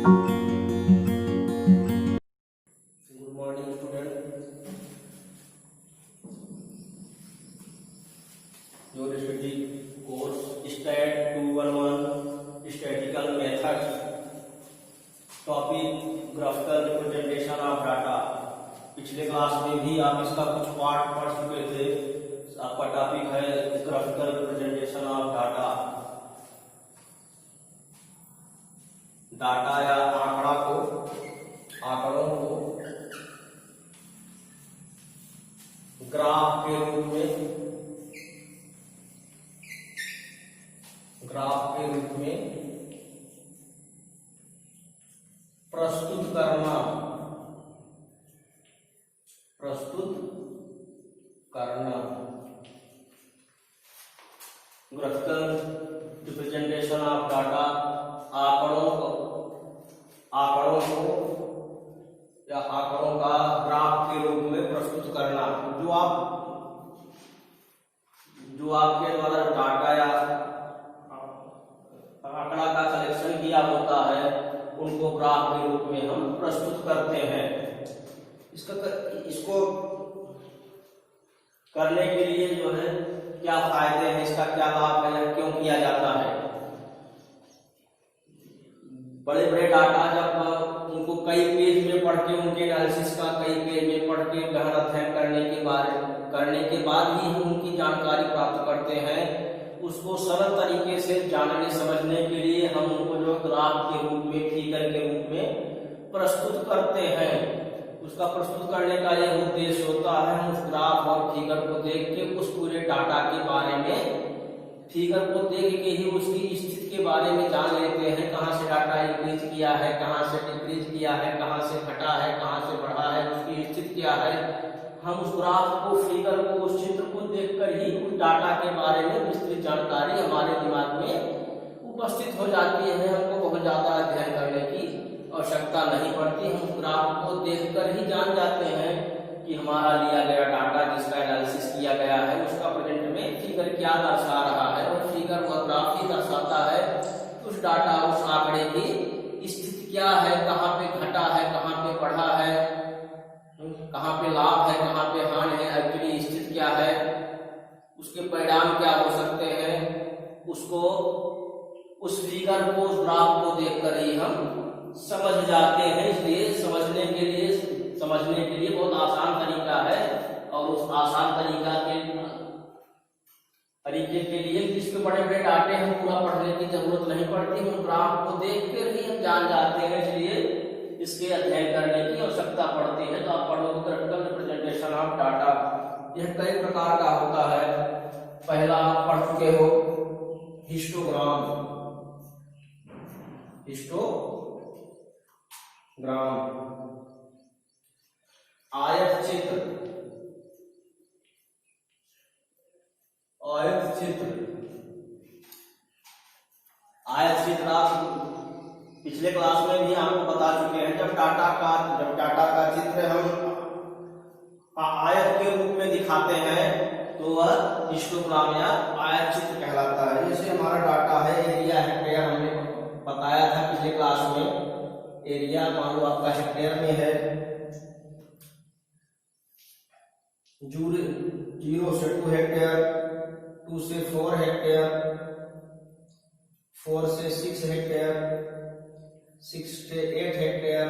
Good morning, student. Your study course Stat 211 Statistical Methods. Topic Graphical Representation of Data. पिछले class में भी आप इसका कुछ पार्ट पढ़ चुके थे। आपका टॉपिक है graphical representation of data. Data या आंकड़ों को ग्राफ के रूप में प्रस्तुत करना ग्राफिकल रिप्रेजेंटेशन ऑफ डाटा आंकड़ों को या आंकड़ों का ग्राफ के रूप में प्रस्तुत करना। जो आपके द्वारा डाटा या आंकड़ा का कलेक्शन किया होता है उनको ग्राफ के रूप में हम प्रस्तुत करते हैं। इसको करने के लिए जो है क्या फायदे हैं, इसका क्या लाभ है या क्यों किया जाता है। बड़े बड़े डाटा जब उनको कई पेज में पढ़ के उनके एनालिसिस का कई पेज में पढ़ के गहन अध्ययन करने के बाद ही हम उनकी जानकारी प्राप्त करते हैं। उसको सरल तरीके से जानने समझने के लिए हम उनको जो ग्राफ के रूप में, फिगर के रूप में प्रस्तुत करते हैं। उसका प्रस्तुत करने का यह उद्देश्य होता है हम उस ग्राफ और फिगर को देख के उस पूरे डाटा के बारे में, फिगर को देख के ही उसकी स्थिति के बारे में जान लेते हैं। कहाँ से डाटा इंक्रीज किया है, कहाँ से डिक्रीज किया है, कहाँ से घटा है, कहाँ से बढ़ा है, उसकी स्थिति क्या है। हम उस ग्राफ को, फिगर को, उस चित्र को देखकर ही उस डाटा के बारे में विस्तृत जानकारी हमारे दिमाग में उपस्थित हो जाती है। हमको बहुत ज्यादा अध्ययन करने की आवश्यकता नहीं पड़ती। हम ग्राफ को देखकर ही जान जाते हैं कि हमारा लिया गया डाटा जिसका एनालिसिस किया गया है उसका प्रेजेंट में फिगर क्या दर्शा रहा है, और फिगर व ग्राफ ही दर्शाता है उस डाटा, उस आंकड़े की स्थिति क्या है, कहाँ पे घटा है, कहाँ पे बढ़ा है, कहाँ पे लाभ है, कहाँ पे हानि है, एक्चुअली स्थिति क्या है, उसके परिणाम क्या हो सकते हैं। उसको, उस फिगर को, उस ग्राफ को देखकर ही हम समझ जाते हैं। इसलिए समझने के लिए बहुत आसान तरीका है, और उस आसान तरीके के लिए जिसके बड़े बड़े डाटे हम पूरा पढ़ने की जरूरत नहीं पड़ती, हम ग्राफ को देख कर ही हम जान जाते हैं। इसलिए इसके अध्ययन करने की आवश्यकता पड़ती है। तो आप पढ़ोगे ग्राफिकल रिप्रेजेंटेशन ऑफ डाटा। यह कई प्रकार का होता है। पहला आप पढ़ चुके हो हिस्टोग्राम। आयत चित्र आप पिछले क्लास में भी आपको बता चुके हैं। जब डाटा का चित्र हम आयत के रूप में दिखाते हैं तो वह हिस्टोग्राम या आयत चित्र कहलाता है। जैसे हमारा डाटा है, एरिया हेक्टेयर, हमने बताया था पिछले क्लास में। एरिया मान लो आपका हेक्टेयर में है। 0 से 2 हेक्टेयर, 2 से 4 हेक्टेयर, 4 से 6 हेक्टेयर, 6 से 8 हेक्टेयर,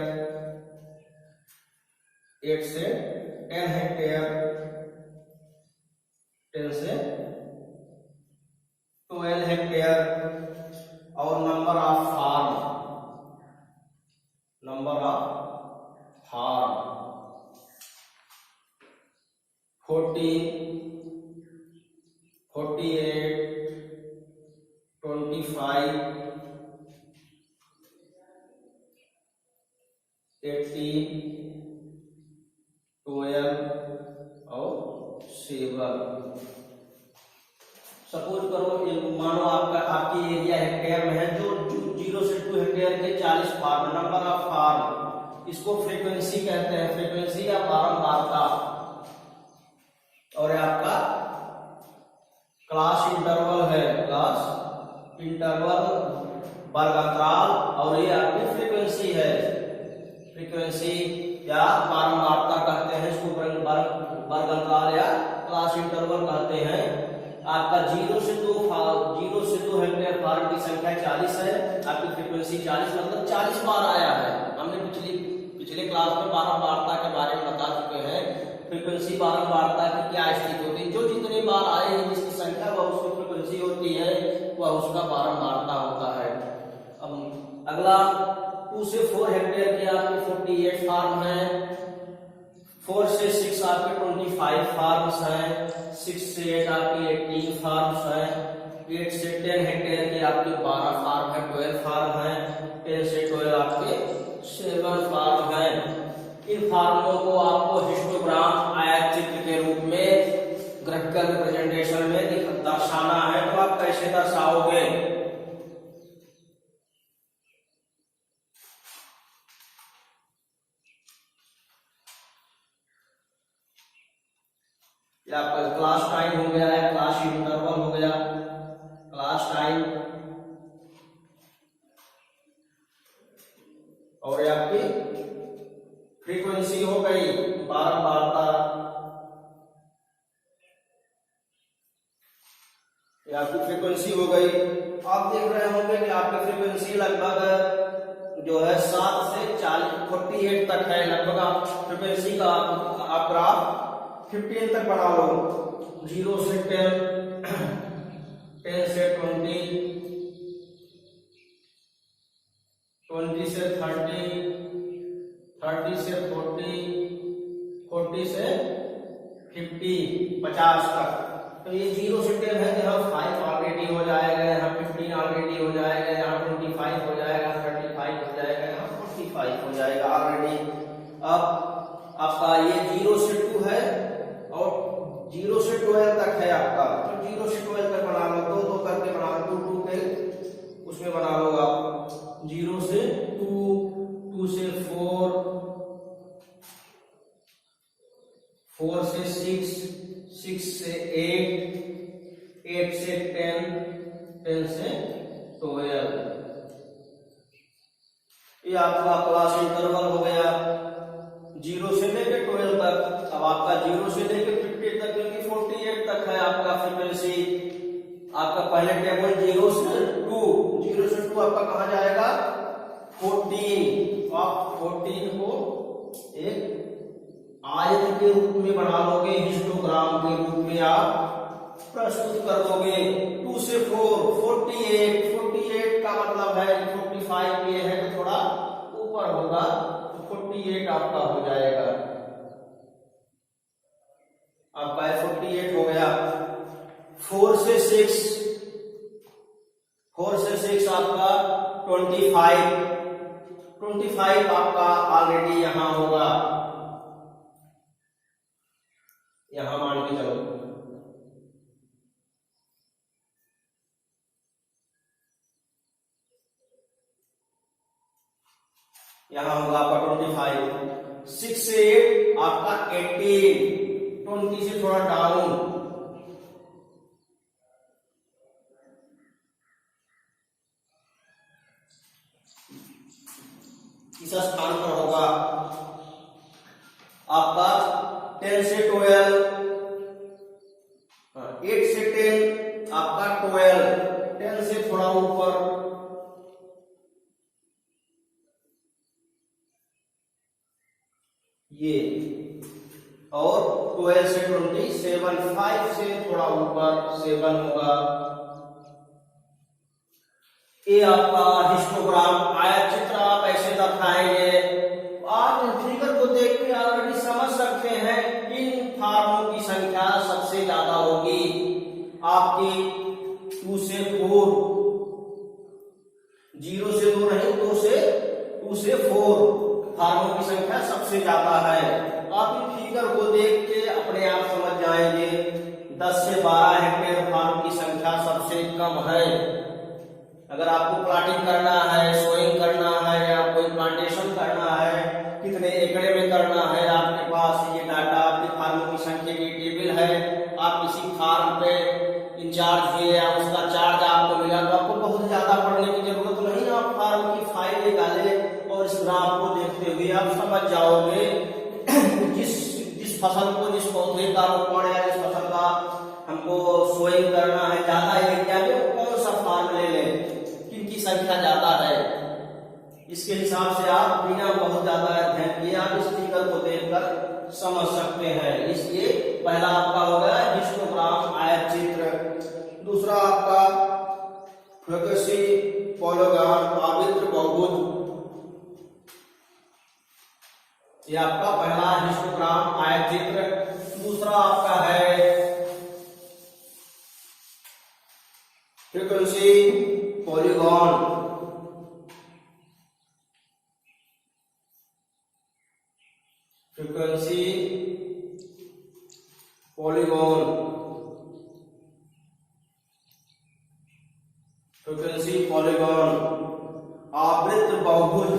8 से 10 हेक्टेयर, 10 से 12 हेक्टेयर। और नंबर ऑफ फार्म 40, 48, 25, 18, 12 और 7। सपोज करो, मानो आपकी एरिया हेक्टेयर में है, जो 0 से 2 हेक्टेयर के 40 फार्म, नंबर ऑफ फार्म, इसको फ्रीक्वेंसी कहते हैं, फ्रीक्वेंसी या बारंबारता। और आपका क्लास इंटरवल है, क्लास इंटरवल वर्ग अंतराल, और ये आपकी फ्रीक्वेंसी है। फ्रीक्वेंसी या बारंबारता कहते हैं इसको, वर्ग अंतराल या क्लास इंटरवल कहते हैं। आपका 0 से 2 हेक्टेयर फार्म की संख्या 40 है। आपकी फ्रीक्वेंसी 40 मतलब 40 बार आया है। हमने पिछले क्लास में बारंबारता के बारे में बता चुके हैं। फ्रीक्वेंसी बारंबारता की क्या स्थिति होती है, जो जितने बार आए हैं जिसकी संख्या वह उसकी फ्रीक्वेंसी होती है, वह उसका बारंबारता होता है। अब अगला 2 से 4 हेक्टेयर की आपकी 48 फार्म है। 4 से 6 आपके 25 फार्म्स हैं। 6 से 8 आपकी 18 फार्म्स हैं। 8 से 10 हेक्टेयर की आपकी 12 फार्म है, 12 फार्म है। 10 से 12 आपके 7 फार्म है। इन फार्मों को आपको हिस्टोग्राम आयत चित्र के रूप में ग्राफिकल रिप्रेजेंटेशन में दर्शाना है। तो आप कैसे दर्शाओगे? आपका क्लास टाइम हो गया है, क्लास इंटरवल हो गया, क्लास टाइम, और ये आपकी फ्रीक्वेंसी हो गई, बारंबारता, ये आपकी फ्रीक्वेंसी हो गई। आप देख रहे होंगे कि आपकी फ्रीक्वेंसी लगभग जो है 7 से 48 तक है। लगभग आप फ्रीक्वेंसी का आप ग्राफ 15 तक बना लो। 0 से 10, 10 से 20, 20 से 30, 30 से 40, 40 से 50, 50 तक। तो ये 0 से 10 है, यहाँ 5 ऑलरेडी हो जाएगा, यहाँ 15 ऑलरेडी हो जाएगा, यहाँ 25 हो जाएगा, 35 हो जाएगा, यहाँ 45 हो जाएगा ऑलरेडी। अब आपका ये 0 से 2 है और 0 से 12 तक है आपका। तो 0 से 12 तक बना लो, 2 करके बना लो, 2 के उसमें बना लो आप। 0 से 2, 2 से 4, 4 से 6, 6 से 8, 8 से 10, 10 से 12। ये आपका क्लास इंटरवल हो गया 0 से लेकर 12 तक। अब आपका 0 से लेकर 50 तक, क्योंकि 48 तक है आपका फ्रीक्वेंसी। आपका पहले टेबल 0 से 2, 0 से 2 आपका कहाँ जाएगा? 14। तो आप 14 को एक आयत के रूप में बना लोगे, हिस्टोग्राम के रूप में आप प्रस्तुत कर दोगे। 2 से 4, 48, 48 का मतलब है 45 ये है तो थोड़ा ऊपर होगा, तो 48 आपका हो जाएगा। आपका 48 हो गया। 4 से 6, 4 से 6 आपका 25, 25 आपका ऑलरेडी यहां होगा, यहां मान के चलो। यहां होगा आपका 25। 6 से 8 आपका 18, 20 से थोड़ा डाउन, इस स्थान पर होगा आपका 10 से 12, 8 से 10 आपका 12, 10 से थोड़ा ऊपर, ये, और 12 से 27, 5 से थोड़ा ऊपर 7 होगा। ये आपका हिस्टोग्राम आयत चित्र आप ऐसे दर्शाएंगे। आप फिगर को देख के ऑलरेडी समझ सकते हैं इन फार्मों की संख्या सबसे ज्यादा होगी आपकी 2 से 4, 0 से 2 नहीं, 2 से 4 फार्मों की संख्या सबसे ज्यादा है। आप इन फिगर को देख के अपने आप समझ जाएंगे 10 से 12 हेक्टेयर फार्म की संख्या सबसे कम है। अगर आपको प्लाटिंग करना है, सोइंग करना है, या कोई प्लांटेशन करना है, कितने एकड़ में करना है, आपके पास ये डाटा, आपके फार्मों की संख्या की टेबल है, आप किसी फार्म पे इंचार्ज हुए या उसका चार्ज आपको मिला, तो आपको बहुत ज्यादा पढ़ने की जरूरत नहीं आगे निकाले और इस ग्राफ को देखते हुए आप समझ जाओगे जिस फसल को, जिस पौधे का रोपण या जिस फसल का हमको सोइंग करना है ज्यादा एरिया में, कौन सा फार्म ले लें, किनकी संख्या ज्यादा है, इसके हिसाब से आप बिना बहुत ज्यादा अध्ययन किए आप इस फिगर को देखकर समझ सकते हैं। इसलिए पहला आपका हो गया हिस्टोग्राम आयत चित्र, दूसरा आपका फ्रीक्वेंसी पॉलीगॉन आवर्त बहुभुज, ये आपका पहला हिस्टोग्राम आयत चित्र। दूसरा आपका है frequency polygon, frequency polygon, frequency polygon आवृत्त बहुभुज,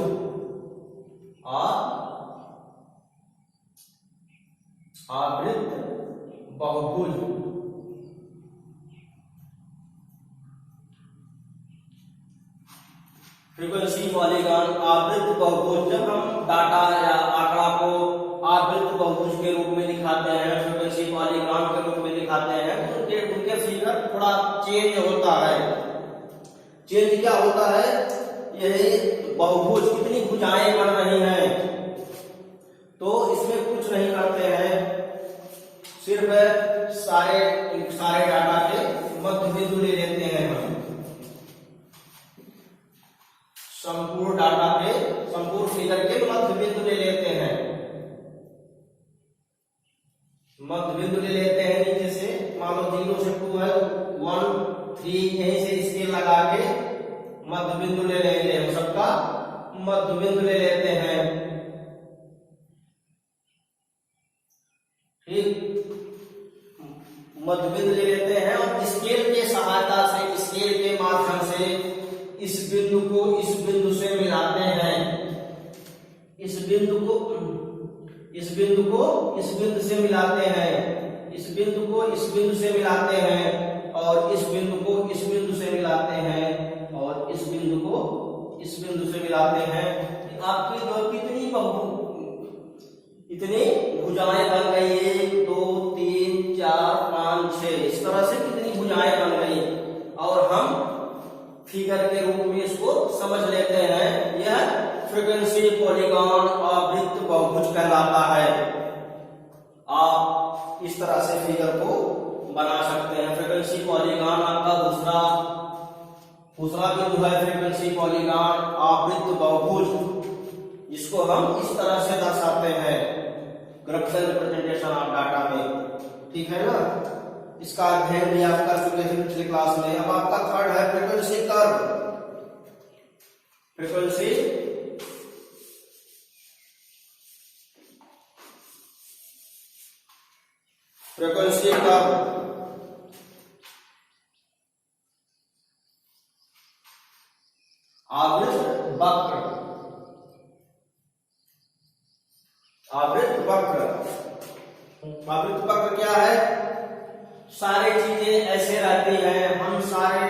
आवृत्त बहुभुज। फ्रीक्वेंसी पॉलीगॉन आवृत्त बहुभुज, जब हम डाटा या आंकड़ा को आवृत्त बहुभुज के रूप में दिखाते हैं, फ्रीक्वेंसी पॉलीगॉन के रूप में दिखाते हैं, तो उनके फिगर थोड़ा चेंज होता है। चेंज क्या होता है, यही बहुभुज कितनी भुजाएं बन रही हैं, तो इसमें कुछ नहीं करते हैं, सिर्फ सारे डाटा के मध्य बिंदु ले लेते हैं हम, संपूर्ण डाटा के, संपूर्ण फिगर के मध्य बिंदु ले लेते हैं, मध्य बिंदु ले लेते हैं नीचे से, मान लो 0 से 12 1 3 यहीं से स्केल लगा के मध्य बिंदु ले लेंगे, हम सबका मध्य बिंदु ले लेते हैं। ठीक, मध्य बिंदु ले लेते हैं और स्केल के सहायता से, स्केल के माध्यम से इस बिंदु को इस बिंदु से मिलाते हैं, इस बिंदु को इस बिंदु को इस बिंदु से मिलाते हैं, इस बिंदु को इस बिंदु से मिलाते हैं और इस बिंदु को इस बिंदु से मिलाते हैं और इस बिंदु को इस बिंदु से मिलाते हैं। आपकी जो इतनी भुजाएं बन गई, 1 2 3 4 5 6, इस तरह से कितनी भुजाएं बन गई और हम फिगर के रूप में इसको समझ लेते हैं। यह फ्रीक्वेंसी पॉलीगॉन आवृत्त बहुभुज कहलाता है। आप इस तरह से फिगर को बना सकते हैं। फ्रीक्वेंसी पॉलीगॉन आपका दूसरा बिंदु है, फ्रीक्वेंसी पॉलीगॉन आवृत्त बहुभुज, इसको हम इस तरह से दर्शाते हैं ग्राफिकल रिप्रेजेंटेशन ऑफ डाटा में। ठीक है ना, इसका अध्ययन भी आप कर चुके थे पिछले क्लास में। अब आपका थर्ड है फ्रीक्वेंसी कर्व, फ्रीक्वेंसी कर्व, आवृत्त वक्र, आवृत्त वक्र। आवृत्त वक्र क्या है, सारी चीजें ऐसे रहती हैं, हम सारे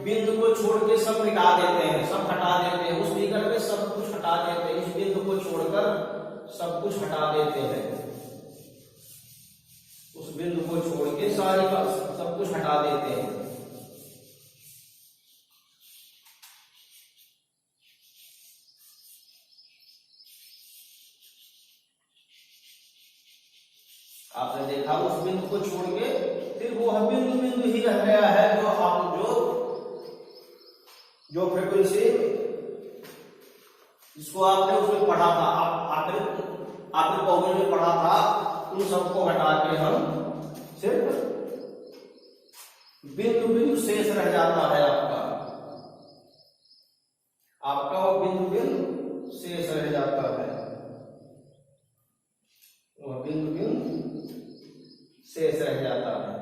बिंदु को छोड़ के सब मिटा देते हैं, सब हटा देते हैं, उस फिगर में सब कुछ हटा देते हैं, इस बिंदु को छोड़कर सब कुछ हटा देते हैं, उस बिंदु को छोड़ के सारी सब कुछ हटा देते हैं। आपने देखा उस बिंदु को छोड़ के फिर वो बिंदु ही रह गया है, जो फ्रीक्वेंसी जिसको आपने उसमें पढ़ा था, आपने बहुभुज में पढ़ा था, उन सबको हटा के हम सिर्फ बिंदु शेष रह जाता है। आपका वो बिंदु शेष रह जाता है, वह बिंदु शेष रह जाता है।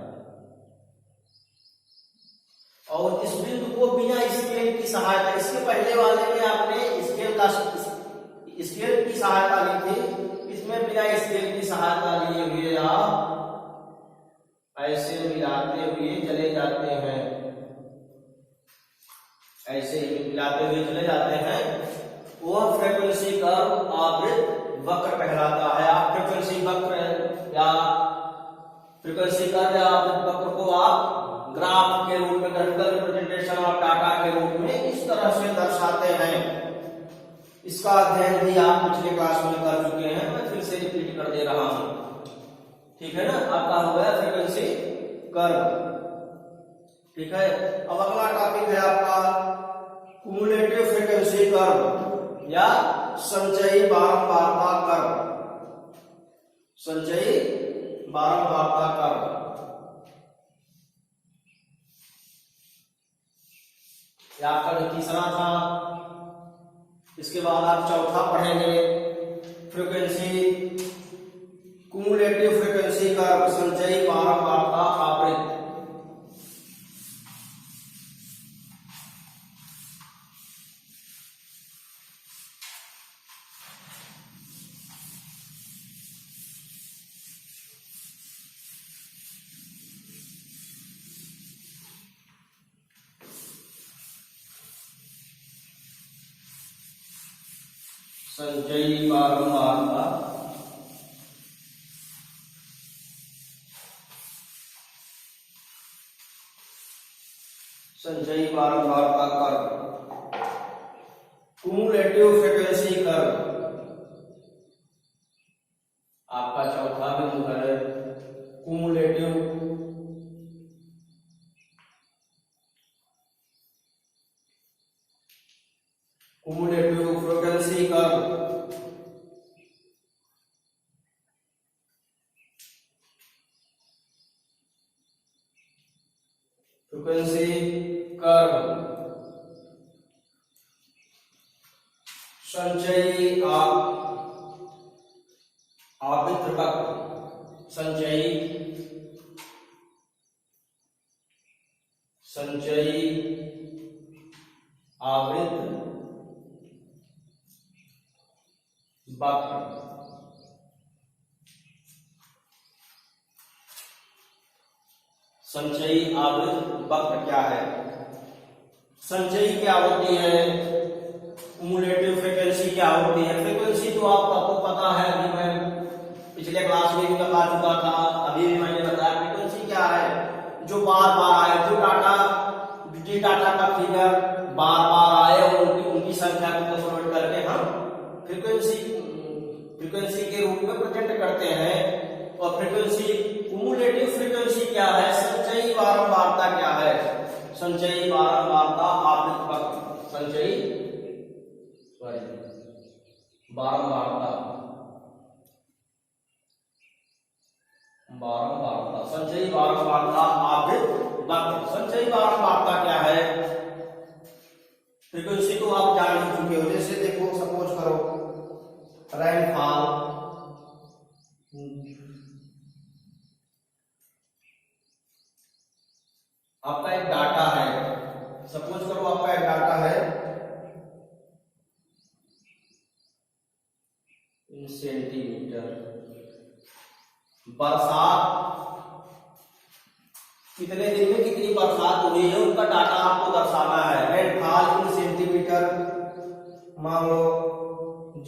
और इस बिंदु को बिना स्केल की सहायता, इसके पहले वाले में आपने स्केल की सहायता ली थी, इसमें बिना स्केल की सहायता लिए हुए आप ऐसे मिलाते हुए चले जाते हैं, ऐसे ही मिलाते हुए चले जाते हैं वह फ्रीक्वेंसी कर्व आवृत्त वक्र कहलाता है। आप फ्रीक्वेंसी वक्र या फ्रीक्वेंसी कर्व या आवृत्त वक्र को आप ग्राफ के रूप में, ग्राफिकल रिप्रेजेंटेशन ऑफ डाटा के रूप में इस तरह से दर्शाते हैं। इसका अध्ययन भी आप पिछले क्लास में कर चुके हैं, मैं फिर से रिपीट कर दे रहा हूं। ठीक है ना, आपका हो गया फ्रीक्वेंसी कर्व। ठीक है, अब अगला टॉपिक है आपका क्युमुलेटिव फ्रीक्वेंसी कर्व या संचयी बारंबारता कर्व। संचयी बारंबारता कर्व यह आपका जो तीसरा था। इसके बाद आप चौथा पढ़ेंगे फ्रीक्वेंसी क्युमुलेटिव फ्रीक्वेंसी कर्व, संचयी बारंबारता आवृत्त। संचयी बारंबारता संचयी बारंबारता कर्व, क्युमुलेटिव फ्रीक्वेंसी कर्व आपका चौथा बिंदु है। क्युमुलेटिव फ्रीक्वेंसी कर्व संचयी आवृत्त वक्र, संचयी आवृत्त वक्र। संचयी आवृत्त वक्र क्या है? संचयी क्या होती है? क्युमुलेटिव फ्रीक्वेंसी क्या होती है? फ्रीक्वेंसी तो आपको पता है, अभी मैं पिछले क्लास में भी बता चुका था, अभी भी मैंने बताया। फ्रीक्वेंसी क्या है? जो बार बार आए, जो डाटा का फिगर बार बार आए और उनकी संख्या को कन्वर्ट करके हम फ्रीक्वेंसी के रूप में प्रेजेंट करते हैं। और फ्रीक्वेंसी क्युमुलेटिव फ्रीक्वेंसी क्या है? संचयी बारंबारता क्या है? संचयी बारंबारता आवृत्त वक्र, संचयी बारंबारता संचयी बारंबारता आवृत्त वक्र। संचयी बारंबारता क्या है? फ्रीक्वेंसी तो आप जान ही चुके हो। जैसे देखो, सपोज करो रेनफॉल, आपका एक डाटा है। सपोज करो आपका एक डाटा है इन सेंटीमीटर। बरसात कितने दिन में कितनी बरसात हुई है उनका डाटा आपको दर्शाना है। रेनफॉल इन सेंटीमीटर, मान लो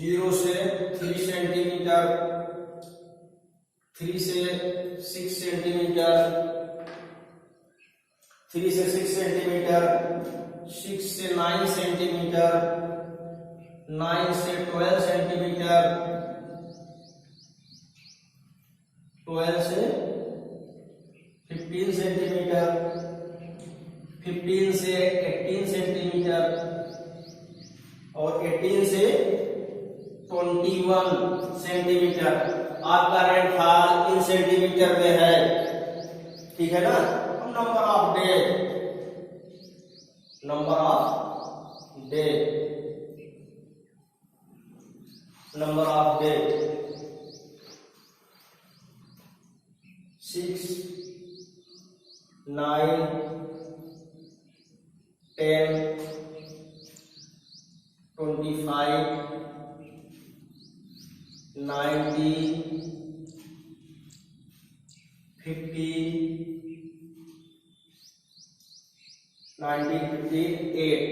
0 से 3 सेंटीमीटर, 3 से 6 सेंटीमीटर, 3 से 6 सेंटीमीटर, 6 से 9 सेंटीमीटर, 9 से 12 सेंटीमीटर, 12 से 15 सेंटीमीटर, 15 से 18 सेंटीमीटर और 18 से 21 सेंटीमीटर आपका रेनफॉल इन सेंटीमीटर में है। ठीक है ना? Number of day, number of day 6, 9, 10, 25, 90, 50, 58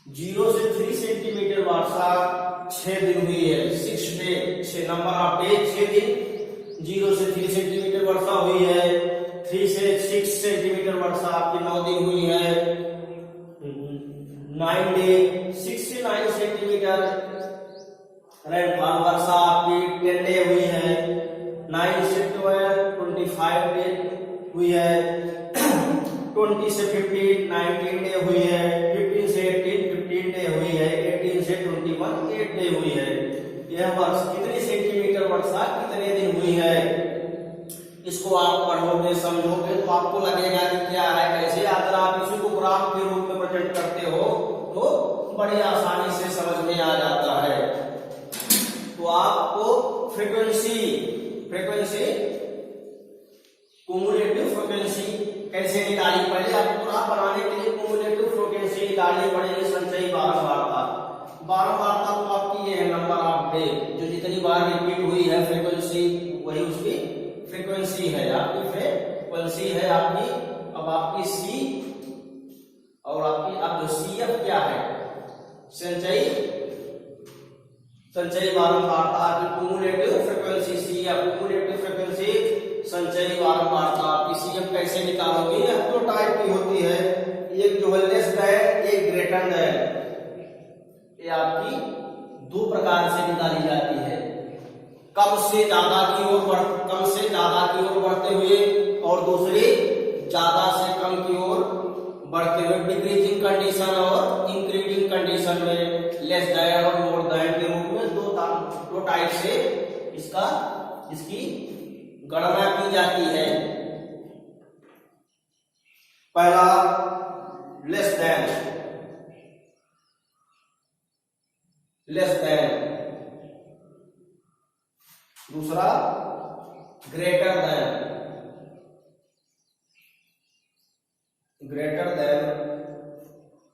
0 से 3 सेंटीमीटर वर्षा 6 दिन हुई है। 6 डे, 6 नंबर ऑफ डे, 6 दिन। 0 से 3 सेंटीमीटर वर्षा हुई है। 3 से 6 सेंटीमीटर वर्षा आपकी 9 दिन हुई है। 9 डे, 6 से 9 सेंटीमीटर रेनफॉल वर्षा आपकी 10 डे हुई है। 9 से 12 25 डे हुई है। 20 से 15 19 डे हुई है। 15 से 18 15 डे हुई है। 18 से 21 8 डे हुई है। यह वर्ष कितनी सेंटीमीटर वर्षा कितने दिन हुई है, इसको आप पढ़ोगे समझोगे तो आपको लगेगा कि क्या है कैसे। अगर आप इसी को ग्राफ के रूप में प्रेजेंट करते हो तो बड़ी आसानी से समझ में आ जाता है। तो आपको फ्रीक्वेंसी क्युमुलेटिव फ्रीक्वेंसी कैसे निकाली, पहले आपको ग्राफ बनाने के लिए क्युमुलेटिव फ्रीक्वेंसी निकालनी पड़ेगी। संचयी बारंबारता तो आपकी ये है नंबर ऑफ डे, जो जितनी बार रिपीट हुई है फ्रीक्वेंसी वही उसकी फ्रीक्वेंसी है। आपकी फ्रीक्वेंसी है आपकी। अब आपकी सी और आपकी अब जो सी एफ क्या है, संचयी बारंबारता आपकी cumulative frequency C F, cumulative frequency संचयी बारंबारता आपकी सी एफ कैसे निकालोगे। यह दो टाइप की होती है, एक जो है लेस देन, एक ग्रेटर देन। ये आपकी दो प्रकार से निकाली जाती है, कम से ज्यादा की ओर बढ़ते हुए और दूसरी ज्यादा से कम की ओर बढ़ते हुए। डिक्रीजिंग कंडीशन और इंक्रीजिंग कंडीशन में लेस देन और मोर देन के रूप में दो टाइप से इसकी गणना की जाती है। पहला लेस देन, दूसरा ग्रेटर देन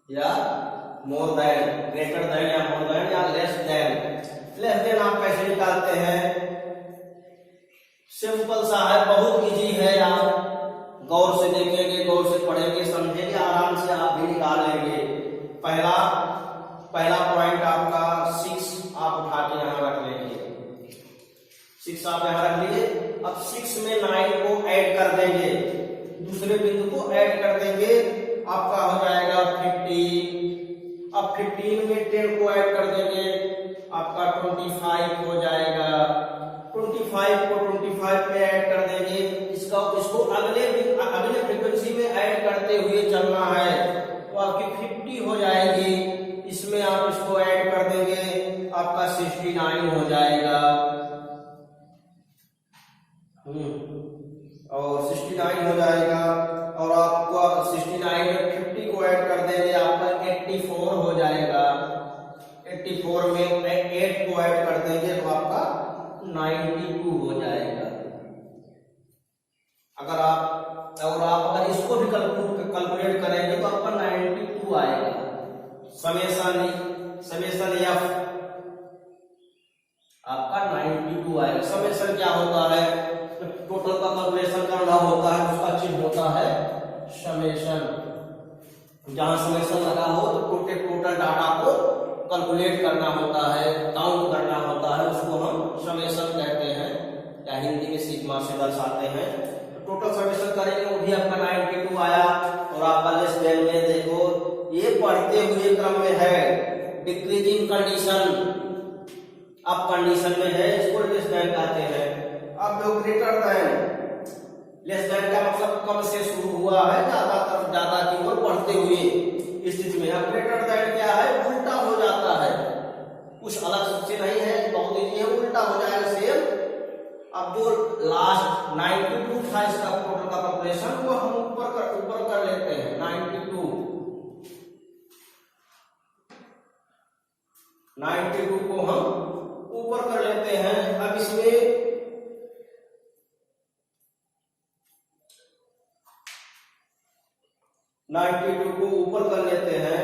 या मोर देन, ग्रेटर देन या मोर देन या लेस देन आप कैसे निकालते हैं। सिंपल सा है, बहुत इजी है। आप गौर से देखेंगे, गौर से पढ़ेंगे, समझेंगे, आराम से आप भी निकाल लेंगे। पहला पॉइंट आपका 6 आप उठा के यहां रख लेंगे। 6 आप यहां रख लीजिए। अब 6 में 9 को ऐड कर देंगे, दूसरे बिंदु को ऐड कर देंगे, आपका हो जाएगा 15। अब 15 में 10 को ऐड कर देंगे, आपका 25 हो जाएगा। 25 को 25 में ऐड कर देंगे, इसको अगले फ्रीक्वेंसी में ऐड करते हुए चलना है तो आपकी 50 हो जाएगी। इसमें आप इसको ऐड कर देंगे, आपका 69 हो जाएगा। और 69 हो जाएगा। और आपको 69 में 50 को ऐड कर देंगे, आपका 84 हो जाएगा। 84 में 8 को ऐड कर देंगे तो आपका 92 हो जाएगा। अगर आप इसको भी कैलकुलेट करेंगे तो आपका 92 आएगा। समेशन एफ आपका 92 आएगा। समेशन क्या होता है, टोटल का कैलकुलेशन करना होता है, उसका चिन्ह होता है समेशन। जहां समेशन लगा हो तो टोटल डाटा को कैलकुलेट करना होता है, काउंट करना होता है, उसको हम समेशन कहते हैं या हिंदी में सिग्मा से दर्शाते हैं। टोटल समेशन करेंगे, वो भी आपका 92 आया। और आपका लेस देन में देखो ये बढ़ते हुए क्रम में है, डिक्रीजिंग कंडीशन, अब कंडीशन में है, इसको लेस देन कहते हैं। अब जो ग्रेटर देन, लेस देन का मतलब कम से शुरू हुआ है, ज्यादा की ओर बढ़ते हुए स्थिति में। अब ग्रेटर देन क्या है, उल्टा हो जाता है, कुछ अलग से नहीं है, बहुत इजी है, उल्टा हो जाएगा सेम। अब जो लास्ट 92 था इसका टोटल का कैलकुलेशन, वो हम ऊपर कर लेते हैं। 92 को हम ऊपर कर लेते हैं। अब इसमें 92 को ऊपर कर लेते हैं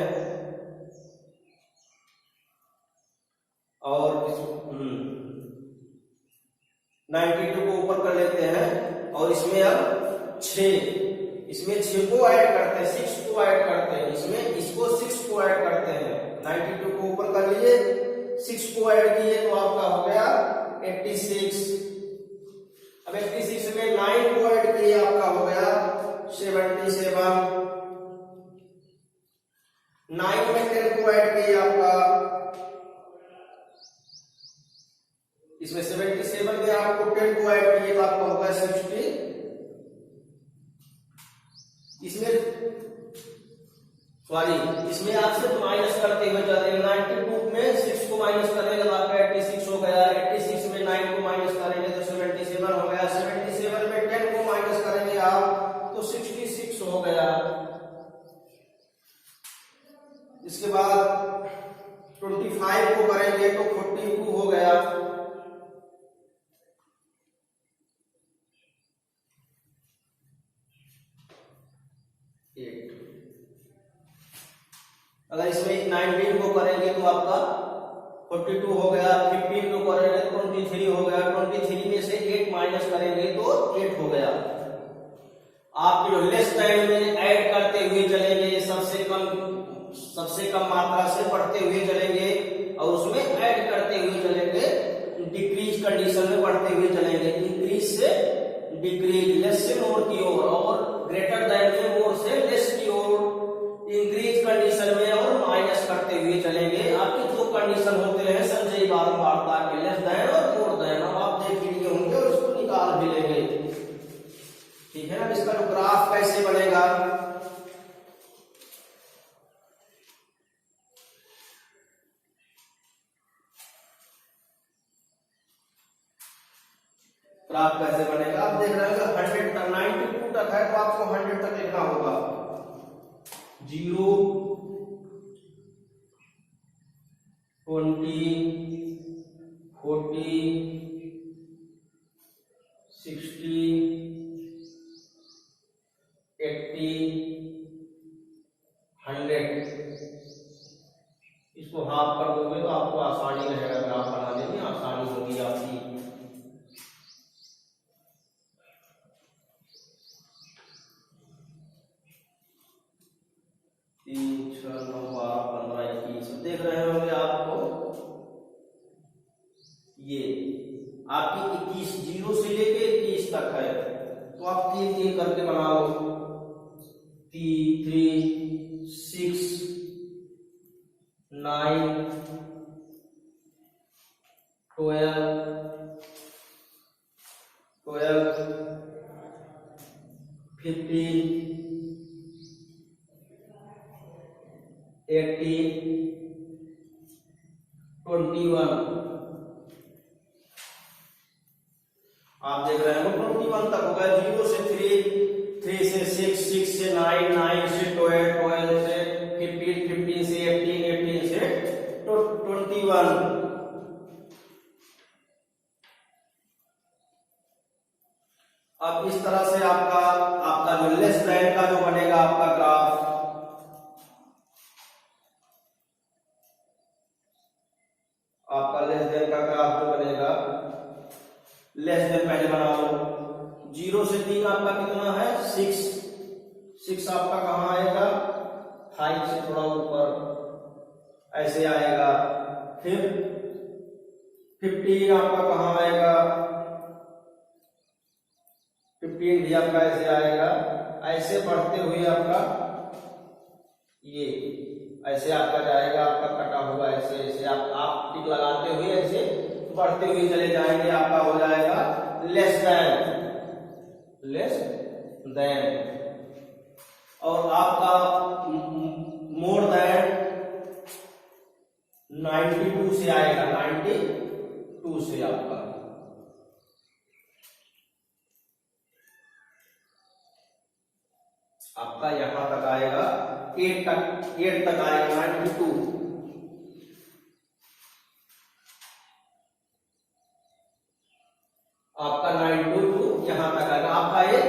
और 92 को ऊपर कर लेते हैं और इसमें अब 6 को ऐड करते हैं, 6 को ऐड करते हैं, इसमें इसको 6 को ऐड करते हैं 6 को ऐड किए तो आपका हो गया 86। अब 86 में 9 को ऐड किए आपका हो गया 77। 9 में 10 को ऐड किए आपका, इसमें 77 में आपको 10 को ऐड किए तो आपका होगा 60। इसमें आपसे माइनस करते हुए चल रहे 92 में 6 को माइनस करेंगे तो आपका 86 हो गया। 86 में 9 को माइनस करेंगे तो 77 हो गया। 77 में 10 को माइनस करेंगे आप तो 66 हो गया। इसके बाद 25 को करेंगे तो 42 हो गया। अगर इसमें 19 को करेंगे तो आपका 42 हो गया। 15 को करेंगे तो 23 हो गया। 23 में से 8 माइनस करेंगे तो 8 हो गया। आप जो लेस देन में ऐड करते हुए चलेंगे, सबसे कम मात्रा से बढ़ते हुए चलेंगे और उसमें ऐड करते हुए चलेंगे, डिक्रीज कंडीशन में बढ़ते हुए चलेंगे। इंक्रीज से डिक्रीज, लेस से मोर की ओर, और ग्रेटर देन से मोर से लेस की ओर, इंक्रीज कंडीशन में और माइनस करते हुए चलेंगे। आपके जो कंडीशन होते हैं संजय बारंबारता के, लेस देन और मोर देन, आप देख लिए होंगे और उसको निकाल भी लेंगे। ठीक है ना। इसका ग्राफ कैसे बनेगा, ग्राफ कैसे बनेगा आप देख रहे हैं। 100 तक 92 तक है तो आपको 100 तक लिखना होगा। 0 20 40 60 80 100। इसको हाफ कर दोगे तो आपको आसानी रहेगा, ग्राफ बनाने में आसानी होगी आपकी। देख रहे होंगे आपको ये आपकी 21 0 से लेके 21 तक है तो आप 3 करके बनाओ। 3 6 9 12 15 18 21। आप देख रहे हैं 21 तक होगा। 0 से 3, 3 से 6, 6 से 9, 9 से 12, 12 से 15, 15 से 18, 18 से 21। अब इस तरह से आपका जो लेस देन का जो बनेगा आपका ग्राफ, आपका लेस देन का ग्राफ जो बनेगा, लेस देन पहले बना लो। 0 से 3 आपका कितना है 6, 6 आपका कहां आएगा 5 से थोड़ा ऊपर ऐसे आएगा। फिर 15 आपका कहां आएगा, 15 भी आपका ऐसे आएगा। ऐसे बढ़ते हुए आपका ये ऐसे आपका जाएगा, आपका कटा हुआ ऐसे ऐसे आप टिक लगाते हुए ऐसे बढ़ते हुए चले जाएंगे। आपका हो जाएगा लेस देन और आपका मोर देन 92 से आएगा। 92 से आपका यहां तक आएगा, 8 तक आएगा 92। आपका 92 यहां तक आएगा। आपका ये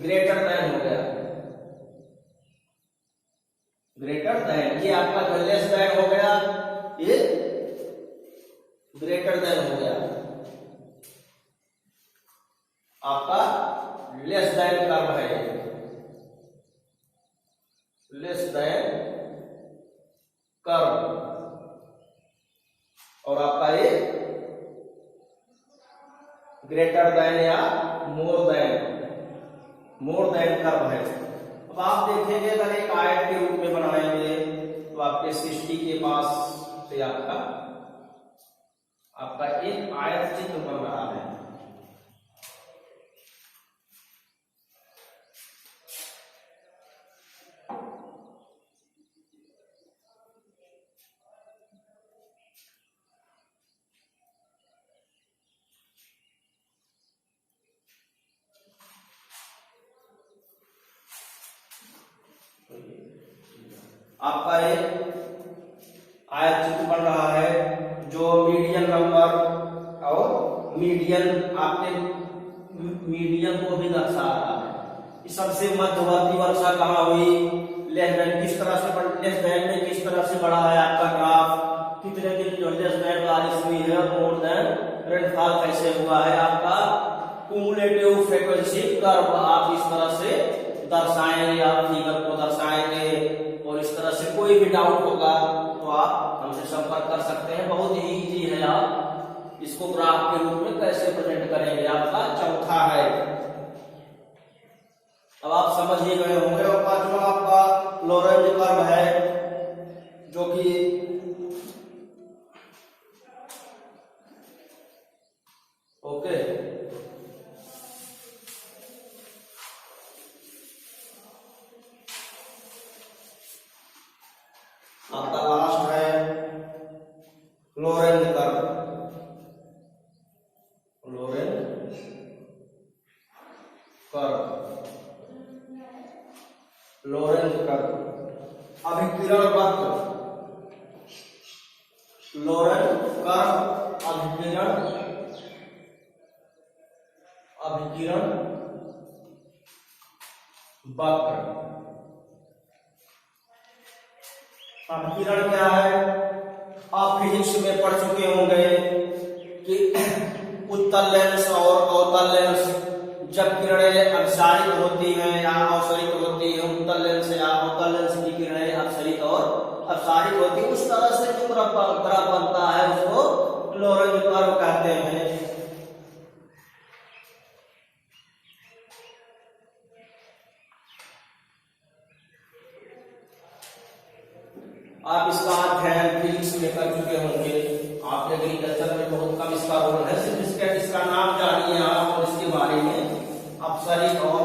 ग्रेटर देन हो गया, ग्रेटर देन। ये आपका जो लेस देन हो गया, ये ग्रेटर देन हो गया। आपका लेस देन कर्व है, less than curve. Greater than या मोर देन कर्व है। अब आप देखेंगे अगर एक आयत के रूप में बनाएंगे तो आपके 60 के पास से आपका एक आयत चित्र बन रहा है। आपका एक आयत चित्र बन रहा है जो मीडियन नंबर और मीडियन को भी दर्शा रहा है। सबसे मध्यवर्ती वर्षा कहाँ हुई, लेस देन किस तरह से लेस देन में किस तरह से बढ़ा है आपका ग्राफ, कितने दिन जो लेस देन बारिश हुई है और मोर देन रेनफॉल कैसे हुआ है। आपका क्यूमुलेटिव फ्रीक्वेंसी कर्व आप इस तरह से दर्शाएंगे, आप फिगर को दर्शाएंगे और इस तरह से कोई भी डाउट होगा तो आप हमसे संपर्क कर सकते हैं। बहुत ही इजी है, आप इसको ग्राफ के रूप में कैसे प्रेजेंट करेंगे। आपका चौथा है, अब आप समझ ही गए होंगे। और पांचवा आपका लॉरेंज कर्व है जो कि ओके आपका लास्ट है लॉरेंज कर्व। लॉरेंज कर्व अभिकिरण वक्र, लॉरेंज कर्व अभिकिरण वक्र। अभिकिरण क्या है, आप फिजिक्स में पढ़ चुके होंगे कि उत्तल लेंस और अवतल लेंस जब किरणें अपसारित होती हैं या अवसरित होती है, उत्तल लेंस या अवतल लेंस की किरणें अपसरित और अपसारित होती है, उस तरह से जो ग्राफ बनता है उसको लॉरेंज कर्व कहते हैं। आप इसका अध्ययन फिजिक्स में कर चुके होंगे, आप एग्रीकल्चर में बहुत कम इसका रोल है, सिर्फ इसका नाम जानिए आप और इसके बारे में अपसरित और